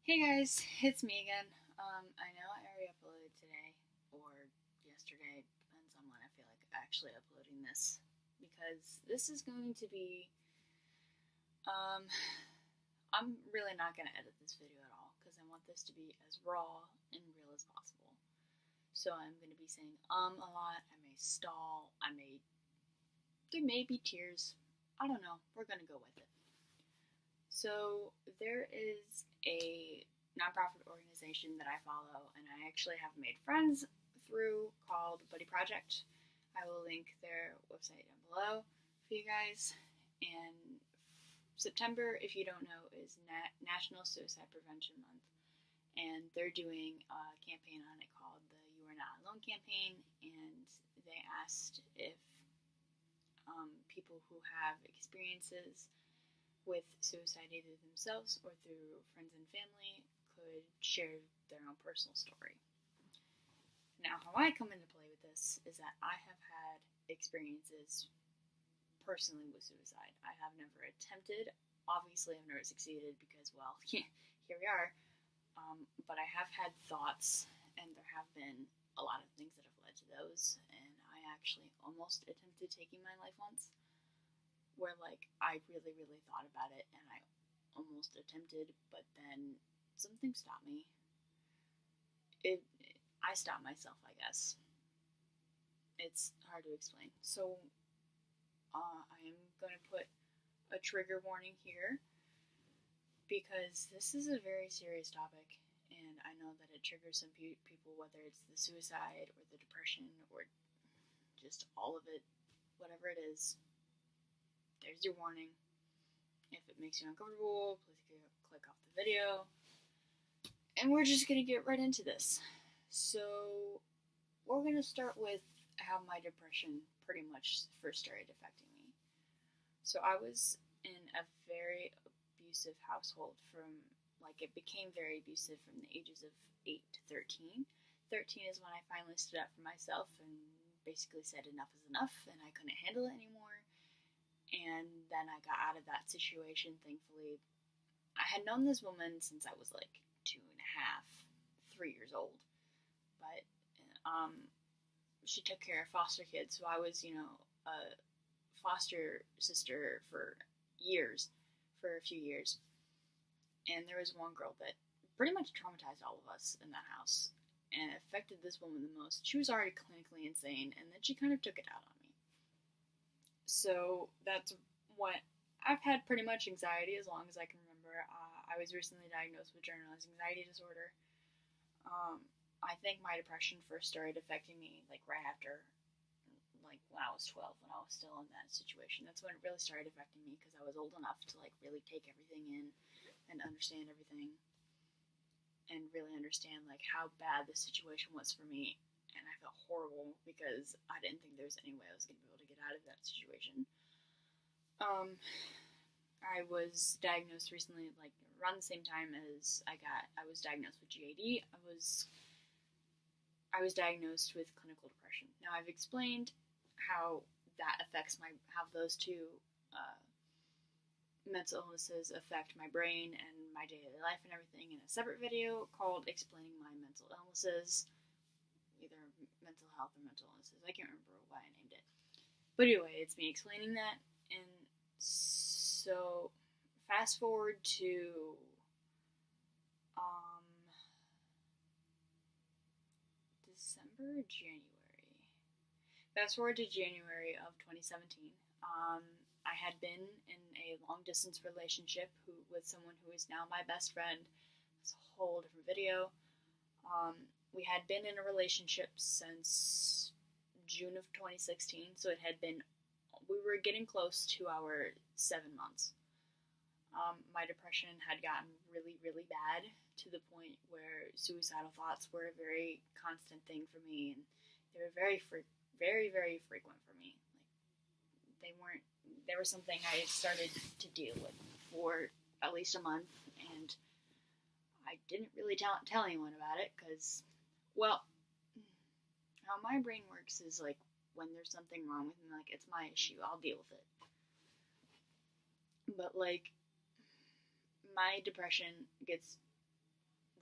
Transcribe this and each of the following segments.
Hey guys, it's me again. I know I already uploaded today or yesterday, depends on when I feel like actually uploading this, because this is going to be. Um, I'm really not going to edit this video at all because I want this to be as raw and real as possible. So I'm going to be saying a lot. I may stall. There may be tears. I don't know. We're going to go with it. So there is a nonprofit organization that I follow, and I actually have made friends through called Buddy Project. I will link their website down below for you guys. And September, if you don't know, is National Suicide Prevention Month, and they're doing a campaign on it called the You Are Not Alone campaign. And they asked if people who have experiences with suicide either themselves or through friends and family could share their own personal story. Now, how I come into play with this is that I have had experiences personally with suicide. I have never attempted. Obviously, I've never succeeded because, well, here we are. But I have had thoughts, and there have been a lot of things that have led to those. And I actually almost attempted taking my life once, where I really, really thought about it, and I almost attempted, but then something stopped me. I stopped myself, I guess. It's hard to explain. So I am going to put a trigger warning here because this is a very serious topic, and I know that it triggers some people, whether it's the suicide or the depression or just all of it, whatever it is. There's your warning. If it makes you uncomfortable, please click off the video. And we're just going to get right into this. So, we're going to start with how my depression pretty much first started affecting me. So, I was in a very abusive household it became very abusive from the ages of 8 to 13. 13 is when I finally stood up for myself and basically said enough is enough and I couldn't handle it anymore. And then I got out of that situation, thankfully. I had known this woman since I was like 2.5, 3 years old. But she took care of foster kids, so I was, a foster sister for a few years. And there was one girl that pretty much traumatized all of us in that house and affected this woman the most. She was already clinically insane, and then she kind of took it out on me. So that's what I've had pretty much anxiety as long as I can remember. I was recently diagnosed with generalized anxiety disorder. I think my depression first started affecting me right after, when I was 12, when I was still in that situation. That's when it really started affecting me because I was old enough to really take everything in and understand everything and really understand how bad the situation was for me. And I felt horrible because I didn't think there was any way I was going to be able to get out of that situation. I was diagnosed recently, around the same time as I was diagnosed with GAD. I was diagnosed with clinical depression. Now I've explained how that affects how those two mental illnesses affect my brain and my daily life and everything in a separate video called Explaining My Mental Illnesses. Either mental health or mental illnesses. I can't remember why I named it. But anyway, it's me explaining that. And so, fast forward to January. Fast forward to January of 2017. I had been in a long distance relationship with someone who is now my best friend. It's a whole different video. We had been in a relationship since June of 2016, so we were getting close to our 7 months. My depression had gotten really, really bad to the point where suicidal thoughts were a very constant thing for me, and they were very, very, very frequent for me. They were something I started to deal with for at least a month, and I didn't really tell anyone about it because, well, how my brain works is when there's something wrong with me, it's my issue, I'll deal with it. But my depression gets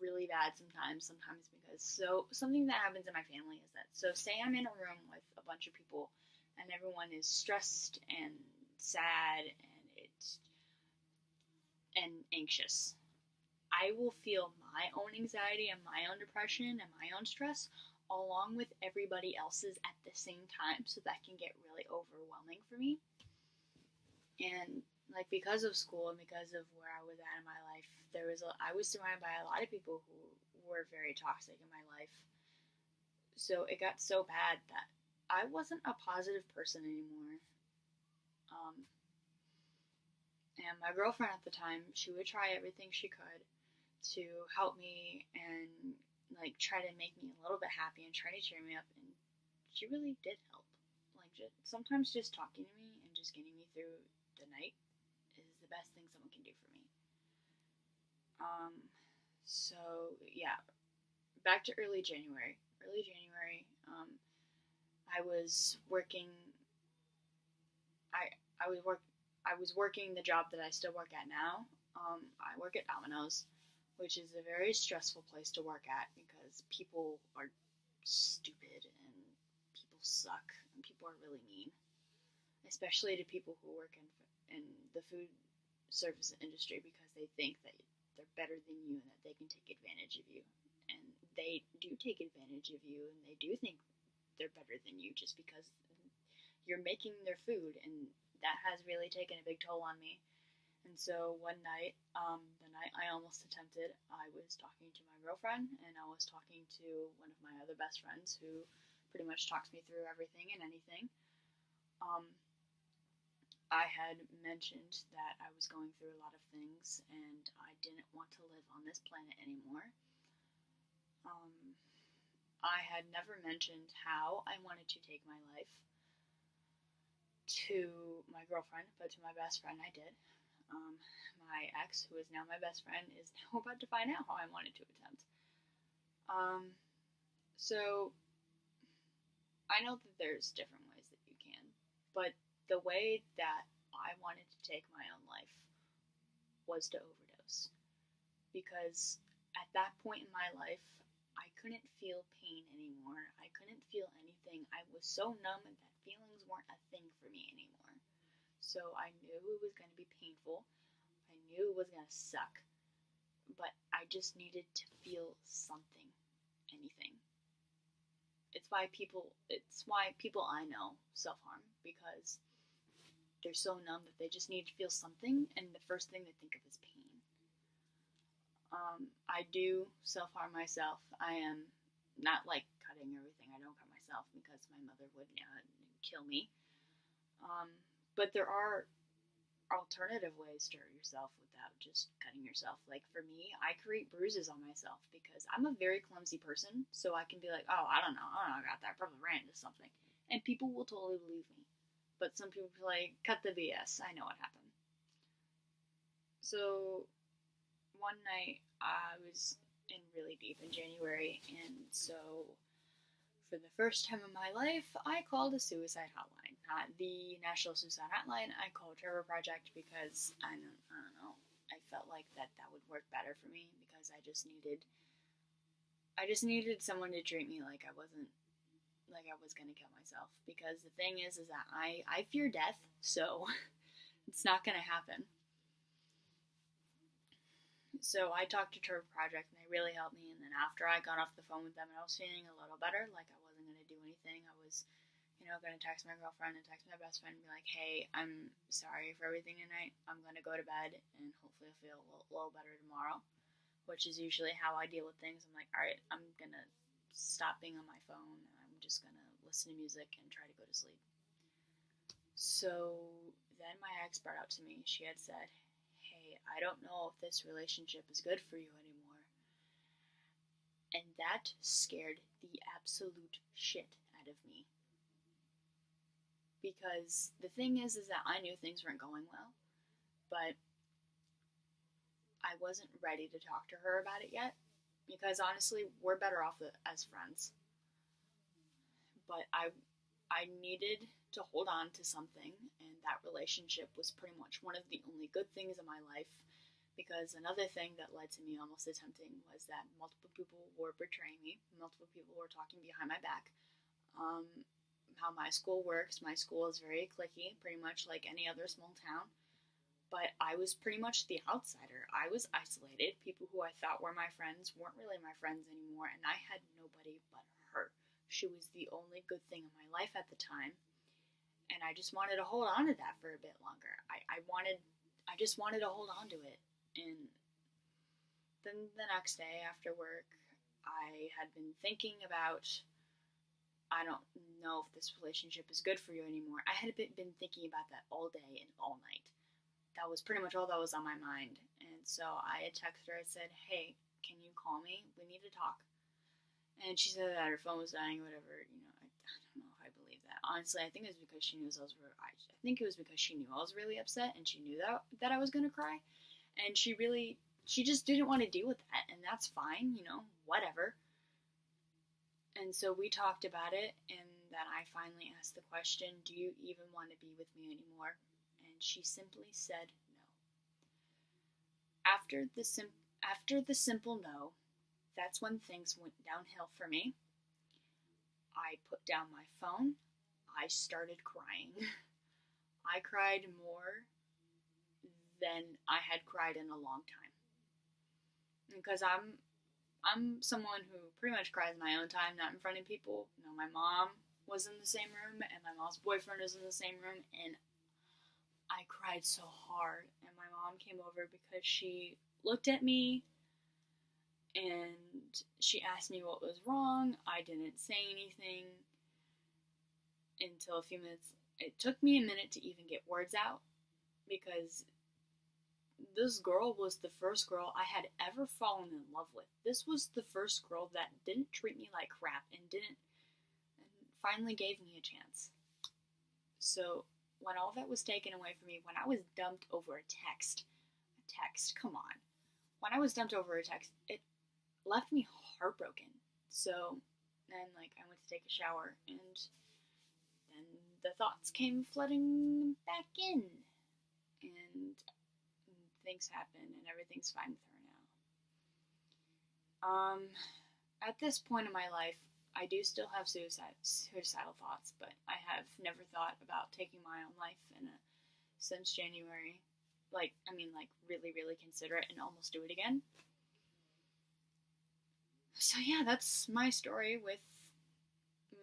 really bad sometimes because something that happens in my family is that, so say I'm in a room with a bunch of people and everyone is stressed and sad and anxious. I will feel my own anxiety and my own depression and my own stress along with everybody else's at the same time, so that can get really overwhelming for me. And like, because of school and because of where I was at in my life, I was surrounded by a lot of people who were very toxic in my life. So it got so bad that I wasn't a positive person anymore. And my girlfriend at the time, she would try everything she could to help me and like try to make me a little bit happy and try to cheer me up, and she really did help. Like, sometimes just talking to me and just getting me through the night is the best thing someone can do for me. So yeah, back to early January. I was working. I was working the job that I still work at now. I work at Domino's, which is a very stressful place to work at because people are stupid and people suck and people are really mean, especially to people who work in the food service industry, because they think that they're better than you and that they can take advantage of you. And they do take advantage of you, and they do think they're better than you just because you're making their food, and that has really taken a big toll on me. And so one night, the night I almost attempted, I was talking to my girlfriend, and I was talking to one of my other best friends who pretty much talks me through everything and anything. I had mentioned that I was going through a lot of things, and I didn't want to live on this planet anymore. I had never mentioned how I wanted to take my life to my girlfriend, but to my best friend I did. My ex, who is now my best friend, is now about to find out how I wanted to attempt. So I know that there's different ways that you can, but the way that I wanted to take my own life was to overdose. Because at that point in my life, I couldn't feel pain anymore. I couldn't feel anything. I was so numb that feelings weren't a thing for me anymore. So I knew it was going to be painful. I knew it was going to suck. But I just needed to feel something, anything. It's why people I know self-harm, because they're so numb that they just need to feel something, and the first thing they think of is pain. I do self-harm myself. I am not like cutting everything. I don't cut myself because my mother would kill me. But there are alternative ways to hurt yourself without just cutting yourself. Like for me, I create bruises on myself because I'm a very clumsy person, so I can be like, oh, I don't know, I got that, probably ran into something. And people will totally believe me. But some people are like, cut the BS, I know what happened. So one night I was in really deep in January, and so for the first time in my life, I called a suicide hotline. Not the National Suicide Hotline. I called Trevor Project because I don't know. I felt like that would work better for me because I just needed someone to treat me like I was gonna kill myself. Because the thing is that I fear death, so it's not gonna happen. So I talked to Trevor Project, and they really helped me. And then after I got off the phone with them and I was feeling a little better, like I wasn't going to do anything, I was, going to text my girlfriend and text my best friend and be like, hey, I'm sorry for everything tonight. I'm going to go to bed, and hopefully I'll feel a little better tomorrow, which is usually how I deal with things. I'm like, all right, I'm going to stop being on my phone, and I'm just going to listen to music and try to go to sleep. So then my ex brought out to me, she had said, hey, I don't know if this relationship is good for you anymore. And that scared the absolute shit out of me. Because the thing is that I knew things weren't going well, but I wasn't ready to talk to her about it yet. Because honestly, we're better off as friends. But I needed to hold on to something, and that relationship was pretty much one of the only good things in my life, Because another thing that led to me almost attempting was that multiple people were betraying me, multiple people were talking behind my back. Um, how my school works, my school is very cliquey, pretty much like any other small town. But I was pretty much the outsider. I was isolated. People who I thought were my friends weren't really my friends anymore, and I had nobody but her. She was the only good thing in my life at the time, and I just wanted to hold on to that for a bit longer. I just wanted to hold on to it. And then the next day after work, I had been thinking about, I don't know if this relationship is good for you anymore. I had been thinking about that all day and all night. That was pretty much all that was on my mind. And so I had texted her. I said, "Hey, can you call me? We need to talk." And she said that her phone was dying or whatever. I don't know if I believe that. Honestly, I think it was because she knew I think it was because she knew I was really upset, and she knew that I was gonna cry, and she just didn't want to deal with that, and that's fine. Whatever. And so we talked about it, and then I finally asked the question, "Do you even want to be with me anymore?" And she simply said no. After the simple no, that's when things went downhill for me. I put down my phone. I started crying. I cried more than I had cried in a long time. Because I'm someone who pretty much cries in my own time, not in front of people. My mom was in the same room, and my mom's boyfriend was in the same room, and I cried so hard. And my mom came over because she looked at me and she asked me what was wrong. I didn't say anything until a few minutes. It took me a minute to even get words out because this girl was the first girl I had ever fallen in love with. This was the first girl that didn't treat me like crap and finally gave me a chance. So when all that was taken away from me, when I was dumped over a text, come on. When I was dumped over a text, it left me heartbroken. So then, I went to take a shower, and then the thoughts came flooding back in, and things happen, and everything's fine with her now. At this point in my life, I do still have suicidal thoughts, but I have never thought about taking my own life since January. Really, really consider it and almost do it again. So yeah, that's my story with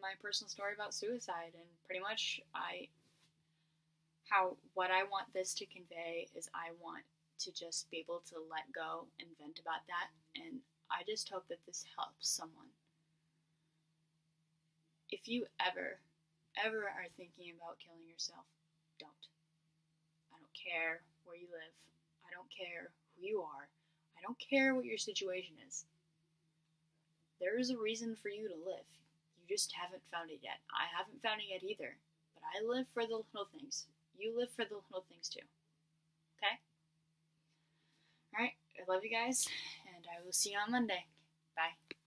my personal story about suicide, and pretty much what I want this to convey is I want to just be able to let go and vent about that, and I just hope that this helps someone. If you ever are thinking about killing yourself, don't. I don't care where you live. I don't care who you are. I don't care what your situation is. There is a reason for you to live. You just haven't found it yet. I haven't found it yet either. But I live for the little things. You live for the little things too. Okay? Alright, I love you guys, and I will see you on Monday. Bye.